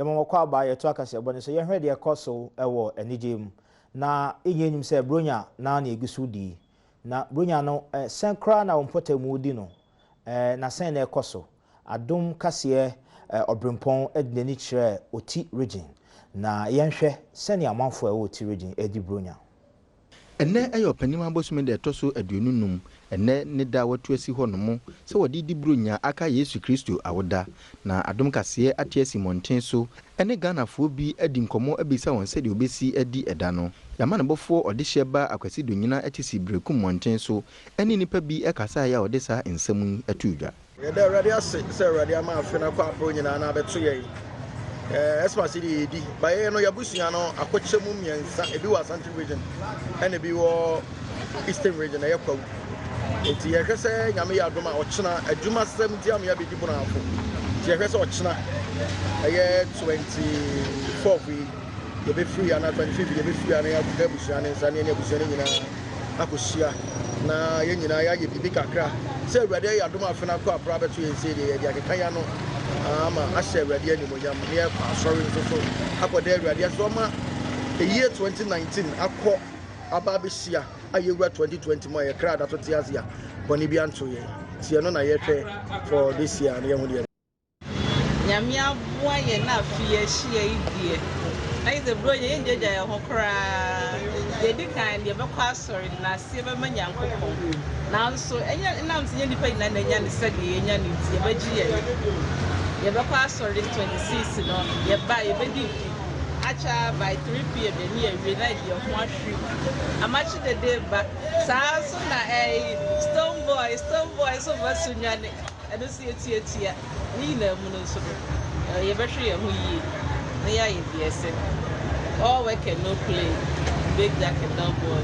yɛma wɔkɔ aba yɛto akase bɔ ne so yɛhwɛ de ɛkɔ so ɛwɔ Anigyee mu na enyenim sɛ bronya na egusu di na bronya no senkra na wompɔtamu di no na sen na ɛkɔ so Adom Kasee Obrimpon edneni kyerɛ oti region na yɛnhwɛ sɛne amanfo ɛwɔ oti region edi bronya ene ayo panima bosume de toso aduonunum ene ne da watu asi ho no mo se wodi di bronya aka Yesu Kristo awoda na Adom Kasee atiasi monten so ene Ghanafoɔ bi adi nkomo abisa won se de obesi adi eda no yama ne bofo ode hyeba akwasi donyina atisi brekum monten so ene nipa bi ekasa ya ode sa ensam atudwa ye da radio se radio ma afena kwa pro nyina na beto ye especially di baye no yabusua no akɔkyɛ mu miensa ebi wɔ Central region and ebi wɔ Eastern region ɛyɛ kwawu enti yɛhwɛ sɛ nyame yɛ adom a ɔkyena adwuma sɛm ti am yɛ bedi bu na afo enti yɛhwɛ sɛ ɔkyena ɛyɛ 24 wi yɛbɛ free ana 25 yɛbɛ free ana yɛ abusua ne nsa ne abusua ne nyina akɔhyia na yɛ nyina yɛ bibi kakra sɛ awurade yɛ adom afena kɔ apra bɛto yɛn sɛ de yɛ akeka ya no ama ashe awurade ani monyam ne sorry so akɔda awurade so ma the year 2019 akɔ aba besia ayewura 2020 mo yɛ kra da to te asia bɔne bi anto yɛ tie no na yɛhwɛ for this year ne yɛho de nyame aboa yɛ na afie hyia idie na yɛ bro yɛ njeja yɛ ho kra yɛ di kan yɛ bɛkɔ asɔre na se bɛma nyankopɔn nanso ɛnya nam se nipa ina na nya ne sɛ de yɛ nya ne tie bɛgye yɛ yɛbɛkɔ asɔre 26 no yɛba yɛbɛdi acha by 3 p.m. ni yɛwie na yɛ ho ahwe amachi de day ba saa so na stone boy so basu nyane ɛno so yɛtiatia ni na mu no so yɛbɛhwe yɛ ho yie na yɛ ayɛ biɛsɛ all work and no play big jack and no boy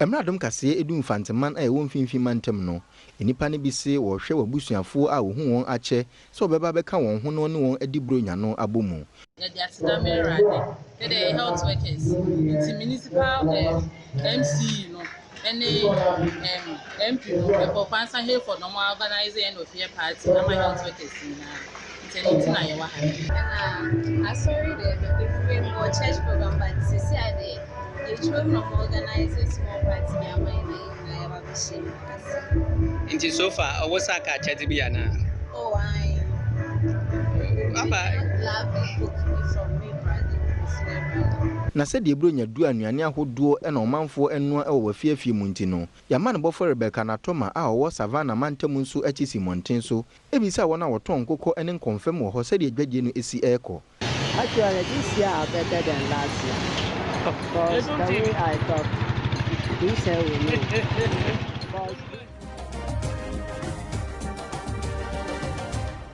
Adom Kasee edu mfanteman a ɛwɔ mfimfini mantem no enipa ne bi se wo hwɛ wabusuafo a wo hu won akyɛ so bɛba bɛka won ho no ne won adi bronya no abomu ya dia tida merade the health workers the municipal MC no any MP no for kwansa here for normal organizing end of year party na my health workers na na ya wa ha sorry the free more church program but see ade children of organizing small party bi amai na ya ba bishi Inti so far what's aka chati bi ana oh I aba love book from me brother na sɛ de bronya du anuane ahodoɔ ɛna ɔmanfoɔ ɛnoa ɛwɔ wafiafie mu nti no yama ne bɔfo Rebecca na Toma a ɔwɔ Savannah mantam nso akyi si monten so ebisa wɔn a wɔtɔn kokɔ ɛne nkɔmfam wɔ hɔ sɛ de adwadie no esi ɛkɔ actually this year are better than last year because the way I thought this year we know